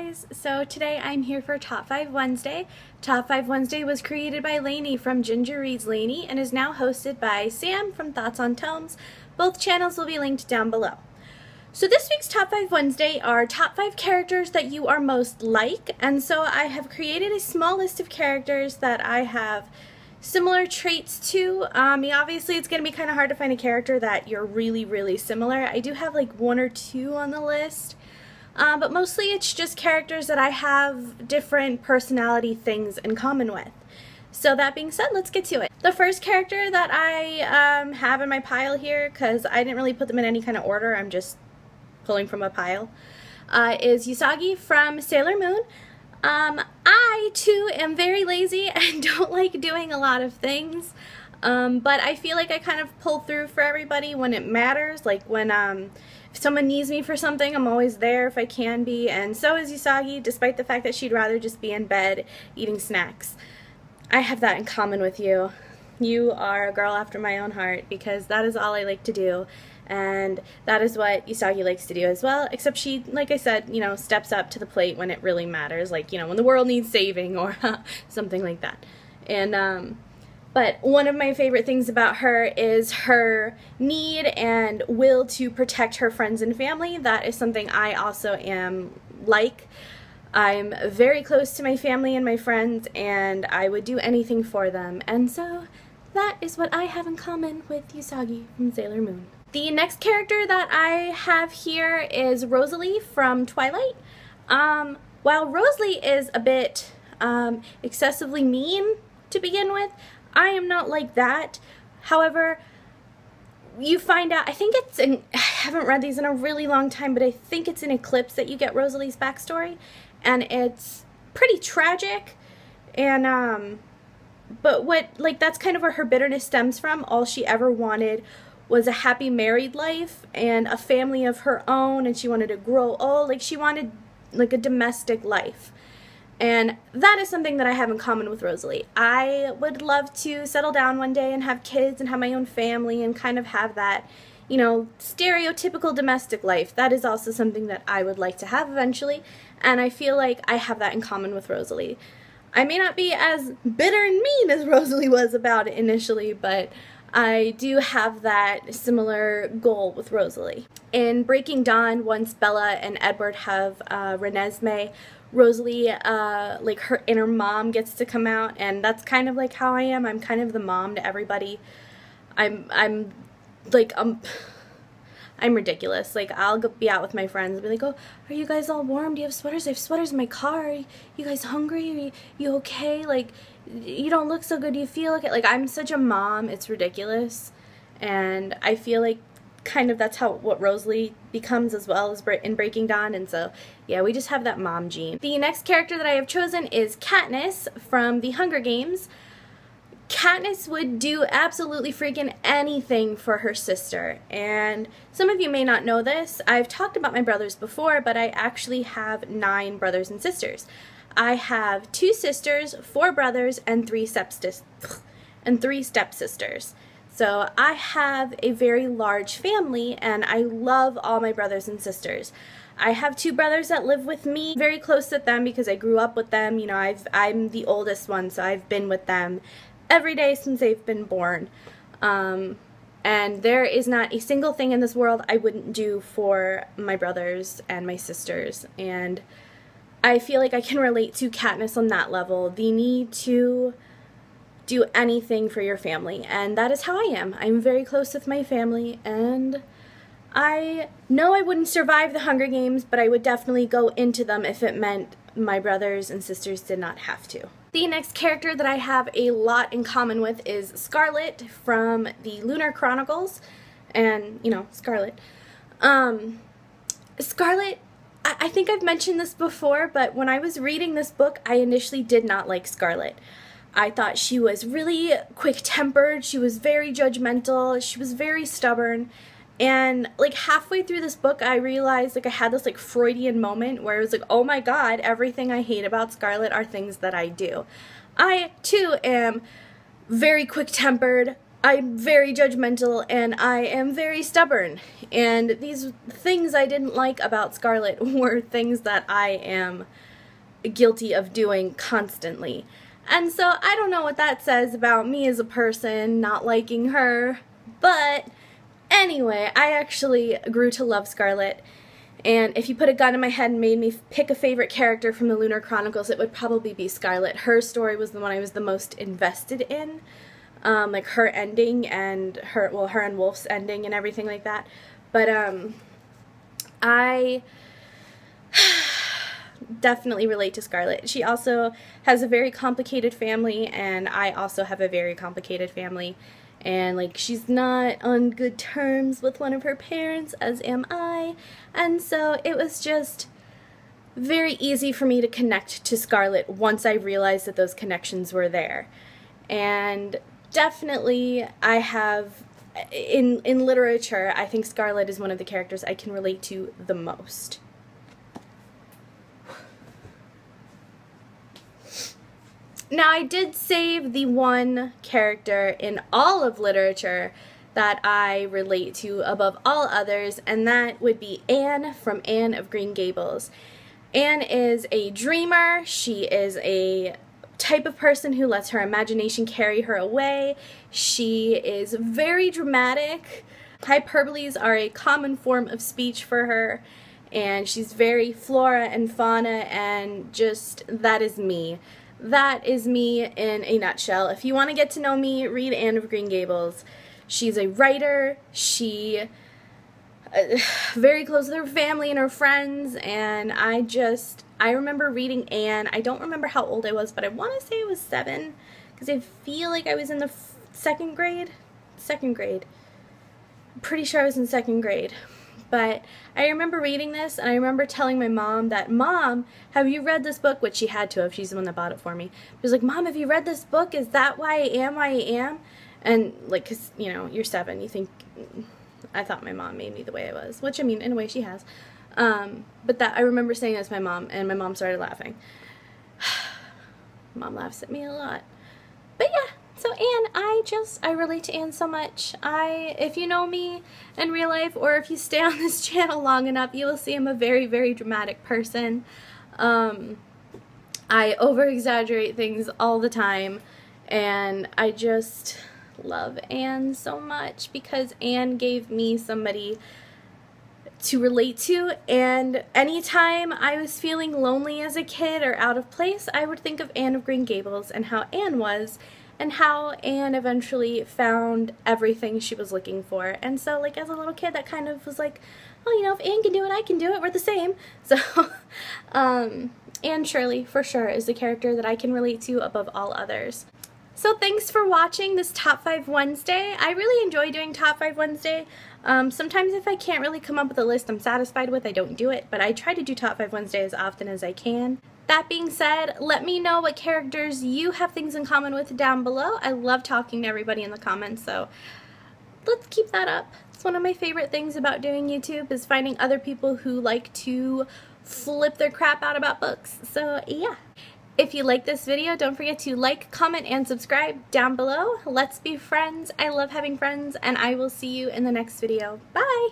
guys! So today I'm here for Top 5 Wednesday. Top 5 Wednesday was created by Lainey from Ginger Reads Lainey and is now hosted by Sam from Thoughts on Tomes. Both channels will be linked down below. So this week's Top 5 Wednesday are top 5 characters that you are most like, and so I have created a small list of characters that I have similar traits to. Obviously it's going to be kind of hard to find a character that you're really similar. I do have like 1 or 2 on the list. But mostly it's just characters that I have different personality things in common with. So that being said, let's get to it. The first character that I have in my pile here, because I didn't really put them in any kind of order, I'm just pulling from a pile, is Usagi from Sailor Moon. I too am very lazy and don't like doing a lot of things, but I feel like I kind of pull through for everybody when it matters. Like when if someone needs me for something, I'm always there if I can be, and so is Usagi, despite the fact that she'd rather just be in bed eating snacks. I have that in common with you. You are a girl after my own heart, because that is all I like to do, and that is what Usagi likes to do as well, except she, like I said, you know, steps up to the plate when it really matters, like, you know, when the world needs saving or something like that. And but one of my favorite things about her is her need and will to protect her friends and family. That is something I also am like. I'm very close to my family and my friends, and I would do anything for them. And so that is what I have in common with Usagi from Sailor Moon. The next character that I have here is Rosalie from Twilight. While Rosalie is a bit excessively mean to begin with, I am not like that. However, you find out, I think it's in, I haven't read these in a really long time, but I think it's in Eclipse that you get Rosalie's backstory, and it's pretty tragic, and but what, like, that's kind of where her bitterness stems from. All she ever wanted was a happy married life and a family of her own, and she wanted to grow old, like she wanted like a domestic life. And that is something that I have in common with Rosalie. I would love to settle down one day and have kids and have my own family and kind of have that, you know, stereotypical domestic life. That is also something that I would like to have eventually, and I feel like I have that in common with Rosalie. I may not be as bitter and mean as Rosalie was about it initially, but I do have that similar goal with Rosalie. In Breaking Dawn, once Bella and Edward have Renesmee, Rosalie, like her inner mom gets to come out, and that's kind of like how I am. I'm kind of the mom to everybody. I'm ridiculous. Like, I'll be out with my friends and be like, oh, are you guys all warm? Do you have sweaters? I have sweaters in my car. Are you guys hungry? Are you okay? Like, you don't look so good. Do you feel okay? Like, I'm such a mom. It's ridiculous. And I feel like kind of that's what Rosalie becomes as well as in Breaking Dawn, and so yeah, we just have that mom gene. The next character that I have chosen is Katniss from the Hunger Games. Katniss would do absolutely freaking anything for her sister, and some of you may not know this. I've talked about my brothers before, but I actually have 9 brothers and sisters. I have 2 sisters, 4 brothers, and 3 stepsisters. So I have a very large family, and I love all my brothers and sisters. I have 2 brothers that live with me, very close with them because I grew up with them. You know, I'm the oldest one, so I've been with them every day since they've been born. And there is not a single thing in this world I wouldn't do for my brothers and my sisters. And I feel like I can relate to Katniss on that level. The need to do anything for your family, and that is how I am. I'm very close with my family, and I know I wouldn't survive the Hunger Games, but I would definitely go into them if it meant my brothers and sisters did not have to. The next character that I have a lot in common with is Scarlet from the Lunar Chronicles, and, you know, Scarlet. Scarlet, I think I've mentioned this before, but when I was reading this book, I initially did not like Scarlet. I thought she was really quick-tempered, she was very judgmental, she was very stubborn, and like halfway through this book I realized, like, I had this like Freudian moment where it was like, oh my god, everything I hate about Scarlet are things that I do. I too am very quick-tempered, I'm very judgmental and I am very stubborn, and these things I didn't like about Scarlet were things that I am guilty of doing constantly. And so I don't know what that says about me as a person, not liking her, but anyway, I actually grew to love Scarlet, and if you put a gun in my head and made me pick a favorite character from the Lunar Chronicles, it would probably be Scarlet. Her story was the one I was the most invested in. Like her ending and her and Wolf's ending and everything like that. But I definitely relate to Scarlet. She also has a very complicated family, and I also have a very complicated family. And like, she's not on good terms with one of her parents, as am I. And so it was just very easy for me to connect to Scarlet once I realized that those connections were there. And definitely, I have, in literature, I think Scarlet is one of the characters I can relate to the most. Now, I did save the one character in all of literature that I relate to above all others, and that would be Anne from Anne of Green Gables. Anne is a dreamer. She is a type of person who lets her imagination carry her away. She is very dramatic. Hyperboles are a common form of speech for her, and she's very flora and fauna, and just, that is me. That is me in a nutshell. If you want to get to know me, read Anne of Green Gables. She's a writer. She very close with her family and her friends, and I remember reading Anne. I don't remember how old I was, but I want to say it was 7, because I feel like I was in the second grade. I'm pretty sure I was in 2nd grade. But I remember reading this, and I remember telling my mom that, "Mom, have you read this book?" Which she had to have. She's the one that bought it for me. She was like, "Mom, have you read this book? Is that why I am why I am?" And like, 'cause, you know, you're 7, you think, I thought my mom made me the way I was, which, I mean, in a way she has. But that, I remember saying that to my mom, and my mom started laughing. Mom laughs at me a lot. But yeah, so Anne, I relate to Anne so much. If you know me in real life, or if you stay on this channel long enough, you will see I'm a very, very dramatic person. I over-exaggerate things all the time, and I just love Anne so much because Anne gave me somebody to relate to, and anytime I was feeling lonely as a kid or out of place, I would think of Anne of Green Gables and how Anne was, and how Anne eventually found everything she was looking for. And so, like, as a little kid, that kind of was like, oh, you know, if Anne can do it, I can do it, we're the same. So, Anne Shirley, for sure, is the character that I can relate to above all others. So thanks for watching this Top 5 Wednesday. I really enjoy doing Top 5 Wednesday. Sometimes if I can't really come up with a list I'm satisfied with, I don't do it, but I try to do Top 5 Wednesday as often as I can. That being said, let me know what characters you have things in common with down below. I love talking to everybody in the comments, so let's keep that up. It's one of my favorite things about doing YouTube, is finding other people who like to flip their crap out about books. So yeah. If you like this video, don't forget to like, comment, and subscribe down below. Let's be friends. I love having friends, and I will see you in the next video. Bye!